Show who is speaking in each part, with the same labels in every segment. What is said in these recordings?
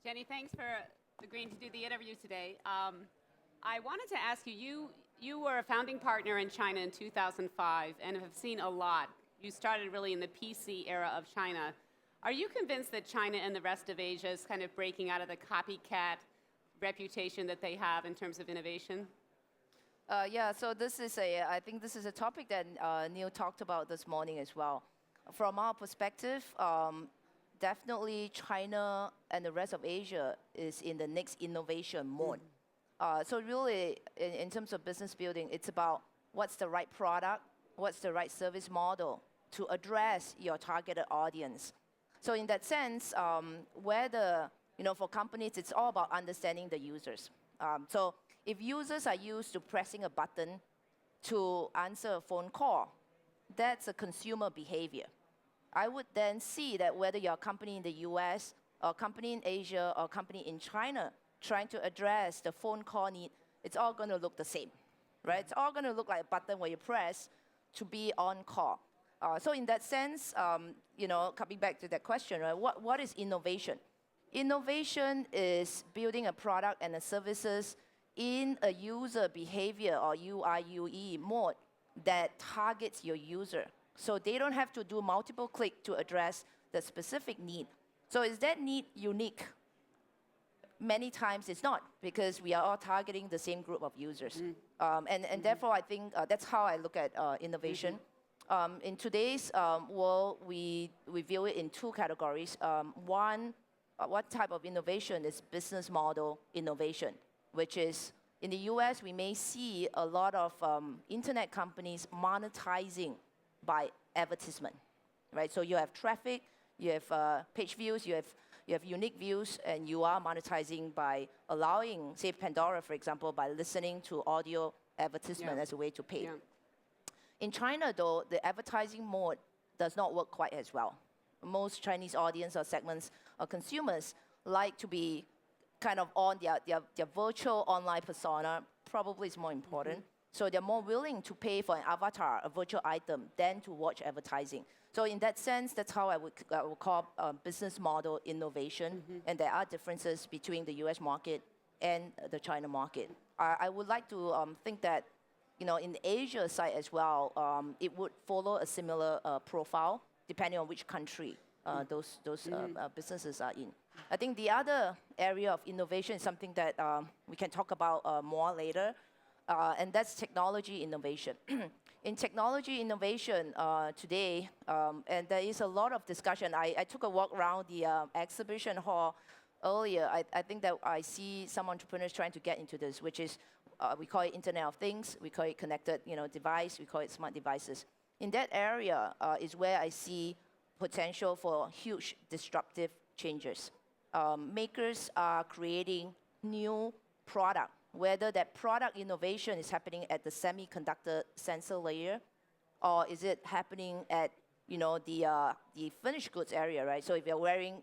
Speaker 1: Jenny, thanks for agreeing to do the interview today. I wanted to ask you, you were a founding partner in China in 2005 and have seen a lot. You started really in the PC era of China. Are you convinced that China and the rest of Asia is kind of breaking out of the copycat reputation that they have in terms of innovation?
Speaker 2: Yeah, so I think this is a topic that Neil talked about this morning as well. From our perspective, definitely China and the rest of Asia is in the next innovation mode. So really, in terms of business building, it's about what's the right product, what's the right service model to address your targeted audience. So in that sense, for companies, it's all about understanding the users. So if users are used to pressing a button to answer a phone call, that's a consumer behavior. I would then see that whether you're a company in the US, or a company in Asia, or a company in China trying to address the phone call need, it's all going to look the same, right? It's all going to look like a button where you press to be on call. So in that sense, coming back to that question, right, what is innovation? Innovation is building a product and a services in a user behavior or UI, UE mode that targets your user. So they don't have to do multiple clicks to address the specific need. So is that need unique? Many times it's not, because we are all targeting the same group of users. And therefore, I think that's how I look at innovation. In today's world, we view it in two categories. One, what type of innovation is business model innovation, which is in the US, we may see a lot of internet companies monetizing by advertisement, right? So you have traffic, you have page views, you have unique views, and you are monetizing by allowing, say, Pandora, for example, by listening to audio advertisement as a way to pay. Yeah. In China, though, the advertising mode does not work quite as well. Most Chinese audience or segments or consumers like to be kind of on their virtual online persona, probably is more important. So they're more willing to pay for an avatar, a virtual item, than to watch advertising. So in that sense, that's how I would call business model innovation. And there are differences between the US market and the China market. I would like to think that in the Asia side as well, it would follow a similar profile, depending on which country those businesses are in. I think the other area of innovation is something that we can talk about more later, and that's technology innovation. In technology innovation today, and there is a lot of discussion. I took a walk around the exhibition hall earlier. I think that I see some entrepreneurs trying to get into this, which is, we call it Internet of Things, we call it connected device, we call it smart devices. In that area is where I see potential for huge disruptive changes. Makers are creating new product, whether that product innovation is happening at the semiconductor sensor layer, or is it happening at the finished goods area, right? So if you're when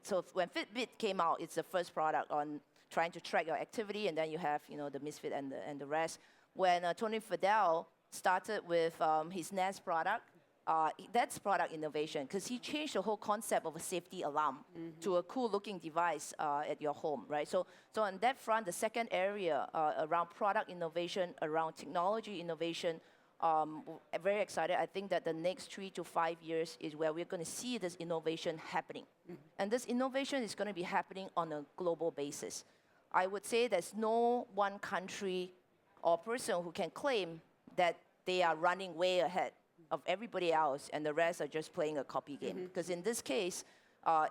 Speaker 2: Fitbit came out, it's the first product on trying to track your activity, and then you have the Misfit and the rest. When Tony Fadell started with his Nest product, that's product innovation, because he changed the whole concept of a safety alarm to a cool-looking device at your home, right? So on that front, the second area around product innovation, around technology innovation, very excited. I think that the next 3 to 5 years is where we're going to see this innovation happening. And this innovation is going to be happening on a global basis. I would say there's no one country or person who can claim that they are running way ahead of everybody else, and the rest are just playing a copy game. Because in this case,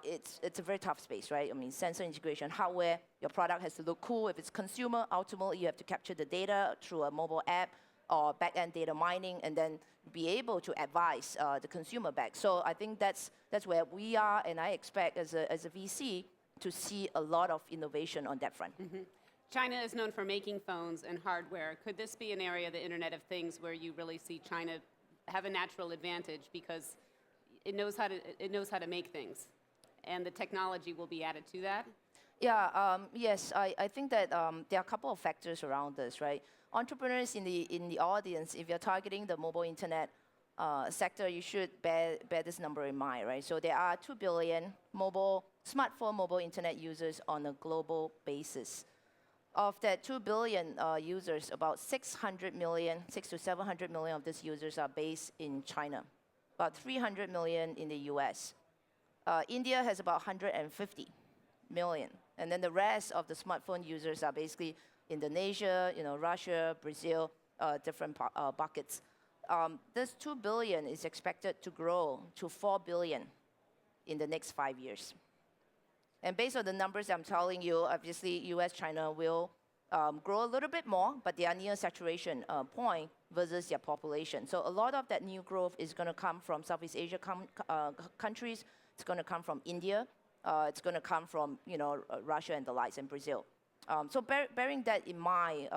Speaker 2: it's a very tough space, right? I mean, sensor integration, hardware, your product has to look cool. If it's consumer, ultimately you have to capture the data through a mobile app or back-end data mining, and then be able to advise the consumer back. So I think that's where we are, and I expect as a VC to see a lot of innovation on that front.
Speaker 1: China is known for making phones and hardware. Could this be an area, the Internet of Things, where you really see China have a natural advantage because it knows how to make things, and the technology will be added to that?
Speaker 2: Yeah, yes, I think that there are a couple of factors around this, right? Entrepreneurs in the audience, if you're targeting the mobile internet, sector, you should bear this number in mind, right? So there are 2 billion smartphone mobile internet users on a global basis. Of that 2 billion users, about 600 million, 600 to 700 million of these users are based in China, about 300 million in the US. India has about 150 million. And then the rest of the smartphone users are basically Indonesia, Russia, Brazil, different buckets. This 2 billion is expected to grow to 4 billion in the next 5 years. And based on the numbers I'm telling you, obviously US, China will grow a little bit more, but they are near saturation point versus their population. So a lot of that new growth is going to come from Southeast Asia countries. It's going to come from India. It's going to come from Russia and the likes, and Brazil. So bearing that in mind,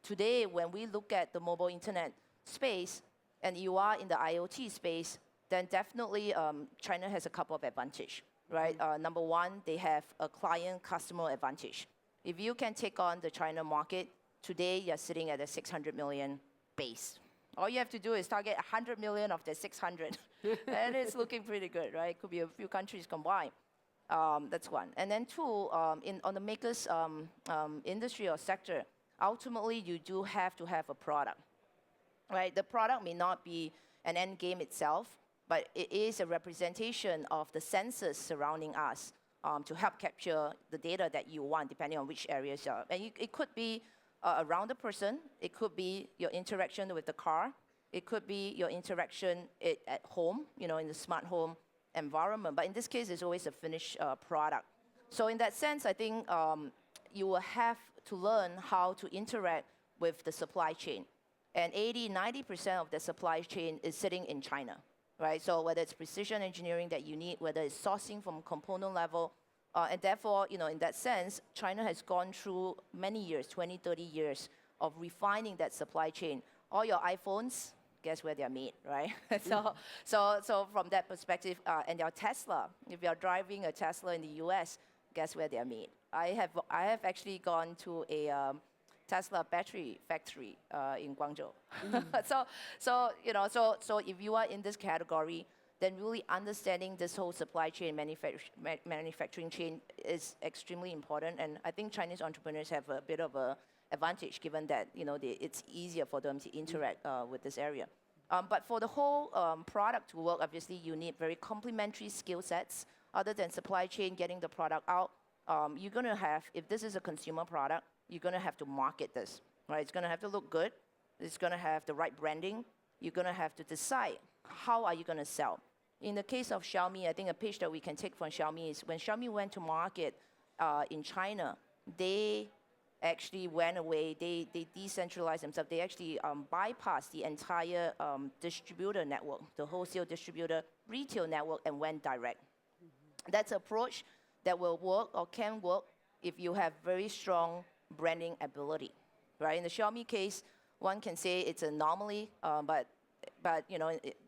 Speaker 2: today when we look at the mobile internet space, and you are in the IoT space, then definitely China has a couple of advantages, right? Number one, they have a client-customer advantage. If you can take on the China market, today you're sitting at a 600 million base. All you have to do is target 100 million of the 600, and it's looking pretty good, right? Could be a few countries combined. That's one. And then two, on the makers industry or sector, ultimately you do have to have a product, right? The product may not be an end game itself, but it is a representation of the sensors surrounding us to help capture the data that you want, depending on which areas you are. And it could be around the person. It could be your interaction with the car. It could be your interaction at home, in the smart home environment. But in this case, it's always a finished product. So in that sense, I think you will have to learn how to interact with the supply chain. And 80-90% of the supply chain is sitting in China, right? So whether it's precision engineering that you need, whether it's sourcing from component level, and therefore, in that sense, China has gone through many years, 20, 30 years of refining that supply chain. All your iPhones, guess where they're made, right? So from that perspective, and your Tesla, if you're driving a Tesla in the US, guess where they're made? I have actually gone to a Tesla battery factory in Guangzhou. So if you are in this category, then really understanding this whole supply chain, manufacturing chain is extremely important. And I think Chinese entrepreneurs have a bit of a advantage, given that it's easier for them to interact with this area. But for the whole product to work, obviously you need very complementary skill sets. Other than supply chain, getting the product out, you're going to have, if this is a consumer product, you're going to have to market this, right? It's going to have to look good. It's going to have the right branding. You're going to have to decide how are you going to sell. In the case of Xiaomi, I think a page that we can take from Xiaomi is when Xiaomi went to market in China, they actually went away. They decentralized themselves. They actually bypassed the entire distributor network, the wholesale distributor retail network, and went direct. That's an approach that will work or can work if you have very strong branding ability, right? In the Xiaomi case, one can say it's an anomaly, but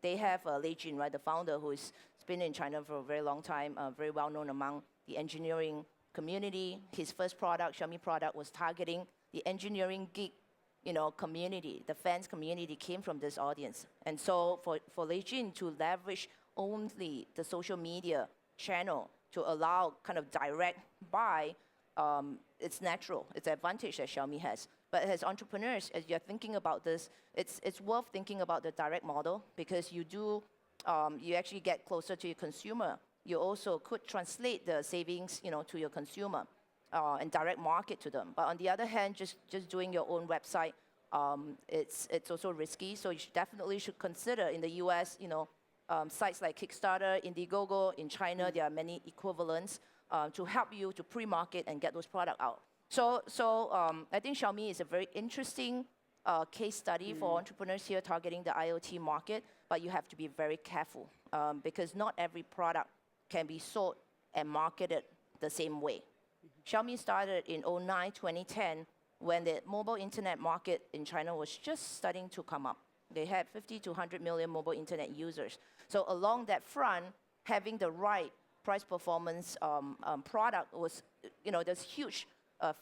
Speaker 2: they have Lei Jun, right, the founder, who's been in China for a very long time, very well known among the engineering community. His first product, Xiaomi product, was targeting the engineering geek, community. The fans community came from this audience, and so for Lei Jun to leverage only the social media channel to allow kind of direct buy, it's natural. It's an advantage that Xiaomi has. But as entrepreneurs, as you're thinking about this, it's worth thinking about the direct model, because you actually get closer to your consumer. You also could translate the savings, to your consumer and direct market to them. But on the other hand, just doing your own website, it's also risky. So you definitely should consider in the US, sites like Kickstarter, Indiegogo. In China, there are many equivalents to help you to pre-market and get those products out. So I think Xiaomi is a very interesting case study for entrepreneurs here targeting the IoT market, but you have to be very careful because not every product can be sold and marketed the same way. Xiaomi started in 2009, 2010, when the mobile internet market in China was just starting to come up. They had 50 to 100 million mobile internet users. So along that front, having the right price performance product was, there's huge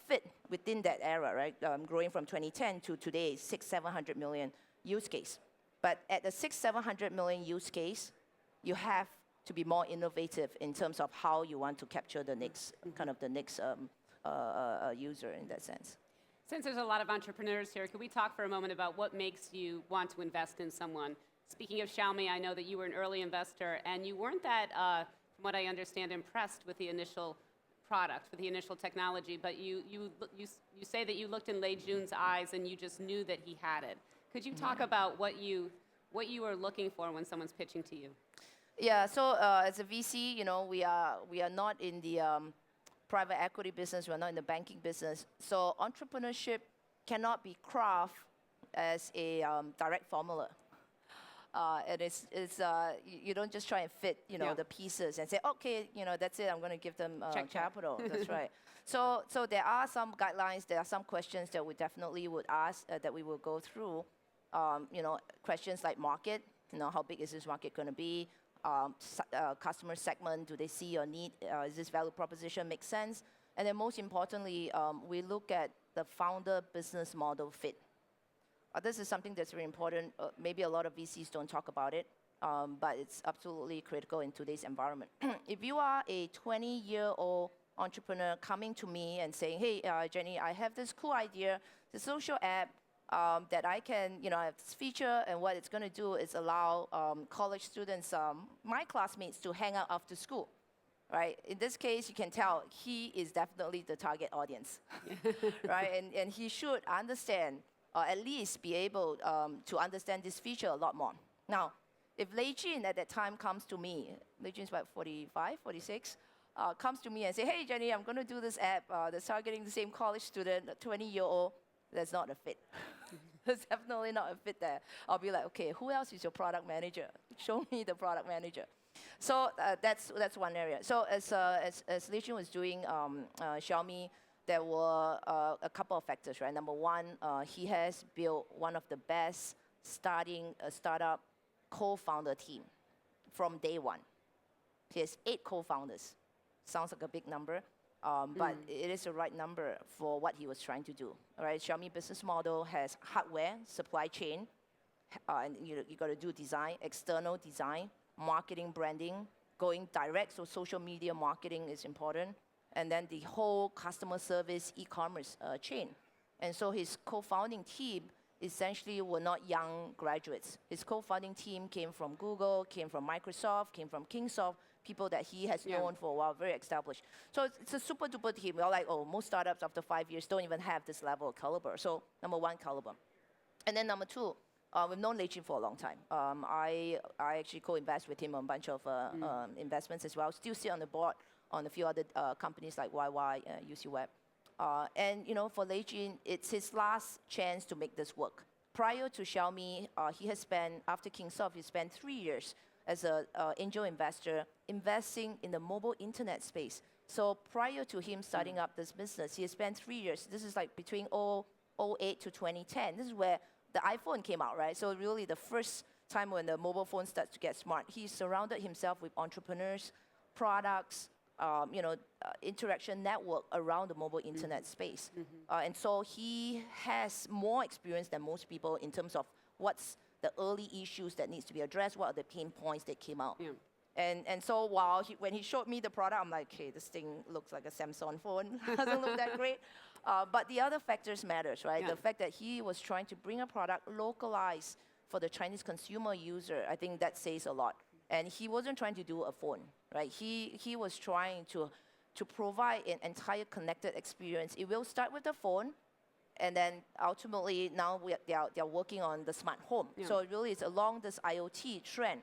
Speaker 2: fit within that era, right? Growing from 2010 to today, 600-700 million use case. But at the 700 million use case, you have to be more innovative in terms of how you want to capture the next kind of the next user in that sense.
Speaker 1: Since there's a lot of entrepreneurs here, could we talk for a moment about what makes you want to invest in someone? Speaking of Xiaomi, I know that you were an early investor, and you weren't that, from what I understand, impressed with the initial product, with the initial technology, but you say that you looked in Lei Jun's eyes and you just knew that he had it. Could you talk about what you are looking for when someone's pitching to you?
Speaker 2: Yeah, so as a VC, we are not in the private equity business, we're not in the banking business. So entrepreneurship cannot be crafted as a direct formula. And you don't just try and fit, the pieces and say, okay, that's it, I'm going to give them capital. That's right. So there are some guidelines, there are some questions that we definitely would ask, that we will go through. Questions like market, how big is this market going to be? Customer segment, do they see your need? Is this value proposition make sense? And then most importantly, we look at the founder business model fit. This is something that's very important. Maybe a lot of VCs don't talk about it, but it's absolutely critical in today's environment. If you are a 20-year-old entrepreneur coming to me and saying, hey, Jenny, I have this cool idea, the social app, that I can, have this feature, and what it's going to do is allow college students, my classmates, to hang out after school, right? In this case, you can tell he is definitely the target audience, right? And he should understand, or at least be able to understand this feature a lot more. Now, if Lei Jun at that time comes to me, Lei Jun's about 45, 46, comes to me and say, hey, Jenny, I'm going to do this app that's targeting the same college student, a 20-year-old, that's not a fit. There's definitely not a fit there. I'll be like, okay, who else is your product manager? Show me the product manager. So that's one area. So as Lei Jun was doing Xiaomi, there were a couple of factors, right? Number one, he has built one of the best starting a startup co-founder team from day one. He has 8 co-founders. Sounds like a big number. But it is the right number for what he was trying to do. All right, Xiaomi business model has hardware, supply chain, and you got to do design, external design, marketing, branding, going direct, so social media marketing is important, and then the whole customer service e-commerce chain. And so his co-founding team essentially were not young graduates. His co-founding team came from Google, came from Microsoft, came from Kingsoft, people that he has known for a while, very established. So it's a super duper team. We're like, most startups after 5 years don't even have this level of caliber. So number one, caliber. And then number two, we've known Lei Jun for a long time. I actually co-invest with him on a bunch of investments as well. Still sit on the board on a few other companies like YY, UC Web. And for Lei Jun, it's his last chance to make this work. Prior to Xiaomi, he has spent, after Kingsoft, he spent 3 years as an angel investor investing in the mobile internet space. So prior to him starting up this business, he has spent 3 years. This is like between 2008 to 2010. This is where the iPhone came out, right? So really the first time when the mobile phone starts to get smart. He surrounded himself with entrepreneurs, products, interaction network around the mobile internet space. And so he has more experience than most people in terms of what's the early issues that needs to be addressed, what are the pain points that came out. And so when he showed me the product, I'm like, okay, this thing looks like a Samsung phone. Doesn't look that great. But the other factors matters, right? The fact that he was trying to bring a product localized for the Chinese consumer user, I think that says a lot. And he wasn't trying to do a phone, right? He was trying to provide an entire connected experience. It will start with the phone, and then ultimately now they're working on the smart home. So really it's along this IoT trend.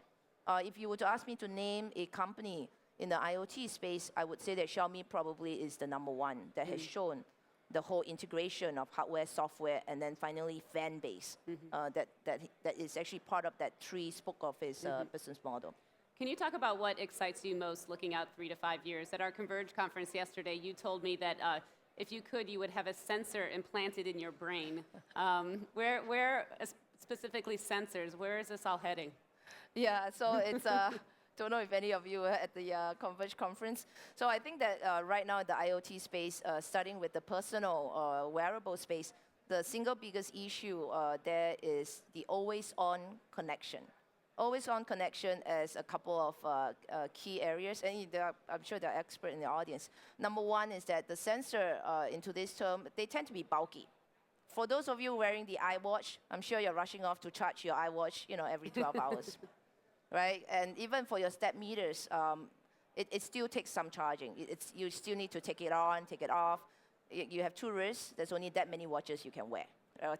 Speaker 2: If you were to ask me to name a company in the IoT space, I would say that Xiaomi probably is the number one that has shown the whole integration of hardware, software, and then finally fan base. That is actually part of that tree spoke of his business model.
Speaker 1: Can you talk about what excites you most looking out 3 to 5 years? At our Converge conference yesterday, you told me that if you could, you would have a sensor implanted in your brain. Where specifically sensors, where is this all heading?
Speaker 2: Yeah, so it's, don't know if any of you were at the Converge conference. So I think that right now in the IoT space, starting with the personal wearable space, the single biggest issue there is the always-on connection. Always-on connection as a couple of key areas, and I'm sure there are experts in the audience. Number one is that the sensor in today's term, they tend to be bulky. For those of you wearing the iWatch, I'm sure you're rushing off to charge your iWatch, every 12 hours, right? And even for your step meters, it still takes some charging. You still need to take it on, take it off. You have two wrists. There's only that many watches you can wear,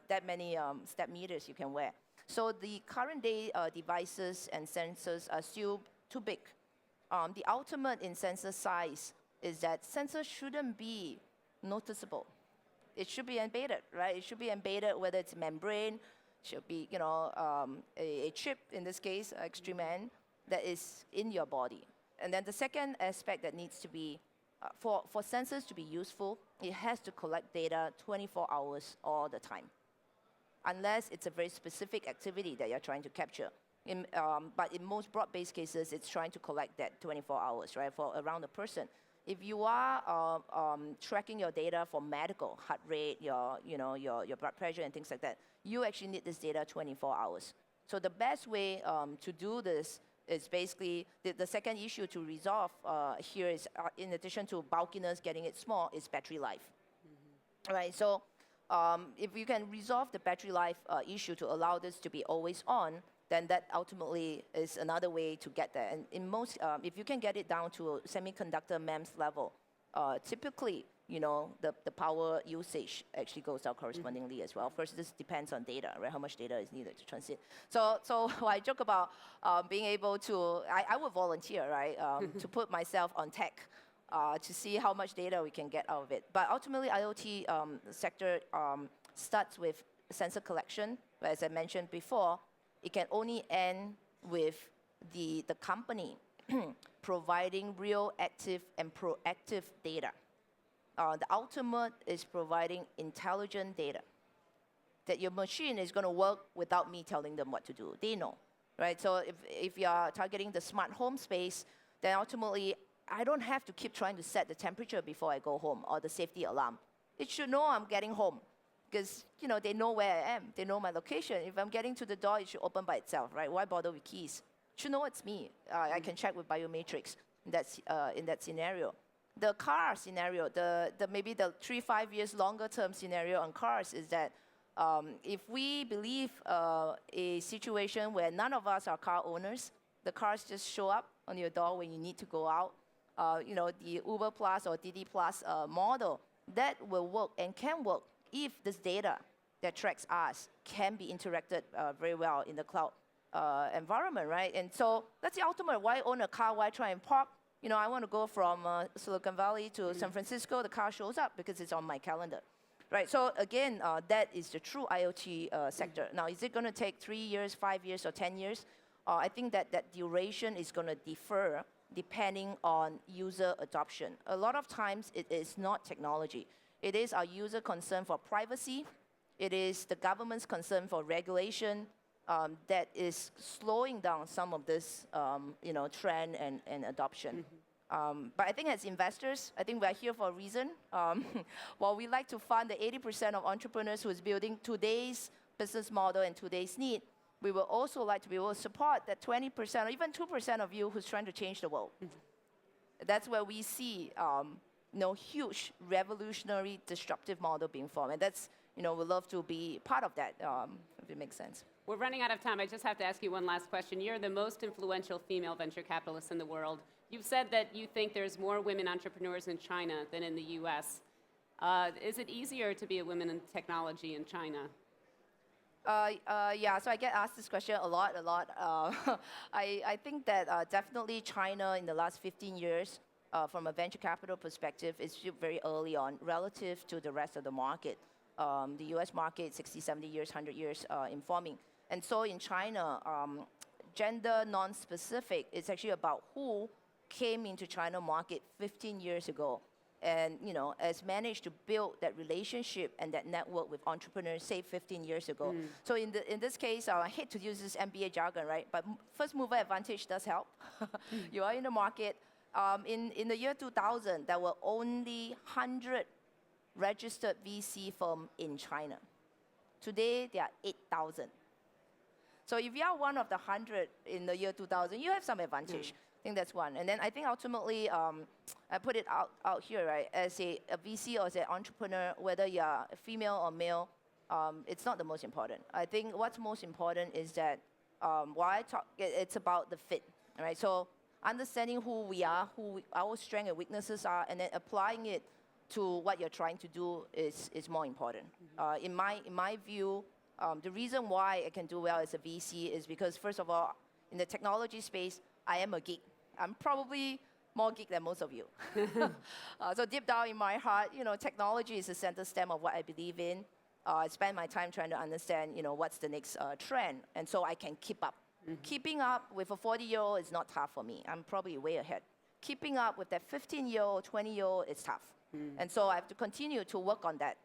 Speaker 2: that many step meters you can wear. So the current day devices and sensors are still too big. The ultimate in sensor size is that sensors shouldn't be noticeable. It should be embedded, right? It should be embedded, whether it's membrane, should be a chip in this case, extreme end, that is in your body. And then the second aspect that needs to be, for sensors to be useful, it has to collect data 24 hours all the time, unless it's a very specific activity that you're trying to capture. But in most broad-based cases, it's trying to collect that 24 hours, right, for around the person. If you are tracking your data for medical, heart rate, your blood pressure and things like that, you actually need this data 24 hours. So the best way to do this is basically, the second issue to resolve here is, in addition to bulkiness, getting it small, is battery life. Right, so if you can resolve the battery life issue to allow this to be always on, then that ultimately is another way to get there. And in most, if you can get it down to a semiconductor MEMS level, typically, the power usage actually goes down correspondingly as well. Of course, this depends on data, right? How much data is needed to transit. So I joke about being able to, I would volunteer, right, to put myself on tech to see how much data we can get out of it. But ultimately, IoT sector starts with sensor collection. But as I mentioned before, it can only end with the company providing real, active, and proactive data. The ultimate is providing intelligent data, that your machine is going to work without me telling them what to do. They know, right? So if you are targeting the smart home space, then ultimately, I don't have to keep trying to set the temperature before I go home or the safety alarm. It should know I'm getting home because, they know where I am. They know my location. If I'm getting to the door, it should open by itself, right? Why bother with keys? It should know it's me. I can check with biometrics in that scenario. The car scenario, maybe the 3-5 years longer term scenario on cars is that if we believe a situation where none of us are car owners, the cars just show up on your door when you need to go out, the Uber Plus or Didi Plus model, that will work and can work if this data that tracks us can be interacted very well in the cloud environment, right? And so that's the ultimate. Why own a car? Why try and park? I want to go from Silicon Valley to San Francisco. The car shows up because it's on my calendar, right? So again, that is the true IoT sector. Now, is it going to take 3 years, 5 years, or 10 years? I think that duration is going to differ depending on user adoption. A lot of times, it is not technology. It is our user concern for privacy. It is the government's concern for regulation that is slowing down some of this, trend and adoption. But I think as investors, I think we're here for a reason. While we like to fund the 80% of entrepreneurs who is building today's business model and today's need, we will also like to be able to support that 20% or even 2% of you who's trying to change the world. That's where we see huge revolutionary disruptive model being formed. And that's, we'd love to be part of that, if it makes sense.
Speaker 1: We're running out of time. I just have to ask you one last question. You're the most influential female venture capitalist in the world. You've said that you think there's more women entrepreneurs in China than in the US. Is it easier to be a woman in technology in China?
Speaker 2: Yeah, so I get asked this question a lot. I think that definitely China in the last 15 years, from a venture capital perspective, is still very early on relative to the rest of the market. The US market, 60, 70 years, 100 years in forming. And so in China, gender non-specific is actually about who came into China market 15 years ago and has managed to build that relationship and that network with entrepreneurs, say 15 years ago. So in this case, I hate to use this MBA jargon, right? But first mover advantage does help. You are in the market. In the year 2000, there were only 100 registered VC firm in China. Today, there are 8,000. So if you are one of the 100 in the year 2000, you have some advantage. I think that's one. And then I think ultimately, I put it out here, right? As a VC or as an entrepreneur, whether you are a female or male, it's not the most important. I think what's most important is that it's about the fit, right? So understanding who we are, our strengths and weaknesses are, and then applying it to what you're trying to do is more important. In my view, the reason why I can do well as a VC is because, first of all, in the technology space, I am a geek. I'm probably more geek than most of you. So deep down in my heart, technology is the center stem of what I believe in. I spend my time trying to understand, what's the next trend, and so I can keep up. Keeping up with a 40-year-old is not tough for me. I'm probably way ahead. Keeping up with that 15-year-old, 20-year-old is tough. And so I have to continue to work on that.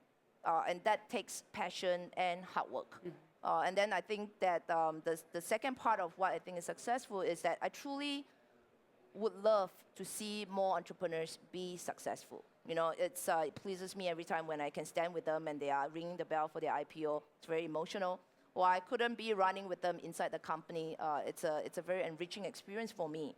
Speaker 2: And that takes passion and hard work. And then I think that the second part of what I think is successful is that I truly would love to see more entrepreneurs be successful. It pleases me every time when I can stand with them and they are ringing the bell for their IPO. It's very emotional. Or I couldn't be running with them inside the company. It's a very enriching experience for me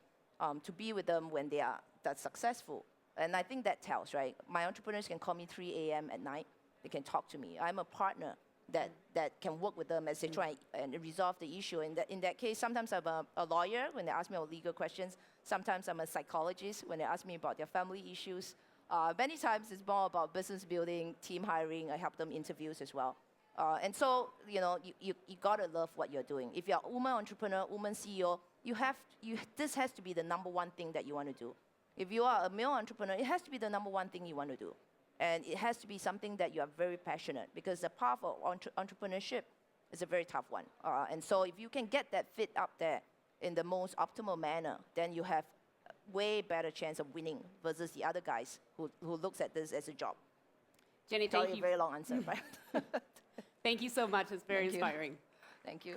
Speaker 2: to be with them when they are that successful. And I think that tells, right? My entrepreneurs can call me 3 a.m. at night. They can talk to me. I'm a partner that can work with them as they try and resolve the issue. In that case, sometimes I'm a lawyer when they ask me about legal questions. Sometimes I'm a psychologist when they ask me about their family issues. Many times it's more about business building, team hiring. I help them interviews as well. And so, you gotta love what you're doing. If you're a woman entrepreneur, woman CEO, this has to be the number one thing that you want to do. If you are a male entrepreneur, it has to be the number one thing you want to do. And it has to be something that you are very passionate, because the path of entrepreneurship is a very tough one. And so if you can get that fit up there in the most optimal manner, then you have a way better chance of winning versus the other guys who looks at this as a job.
Speaker 1: Jenny, thank you.
Speaker 2: Sorry, very long answer. Right?
Speaker 1: Thank you so much. It's very inspiring.
Speaker 2: Thank you.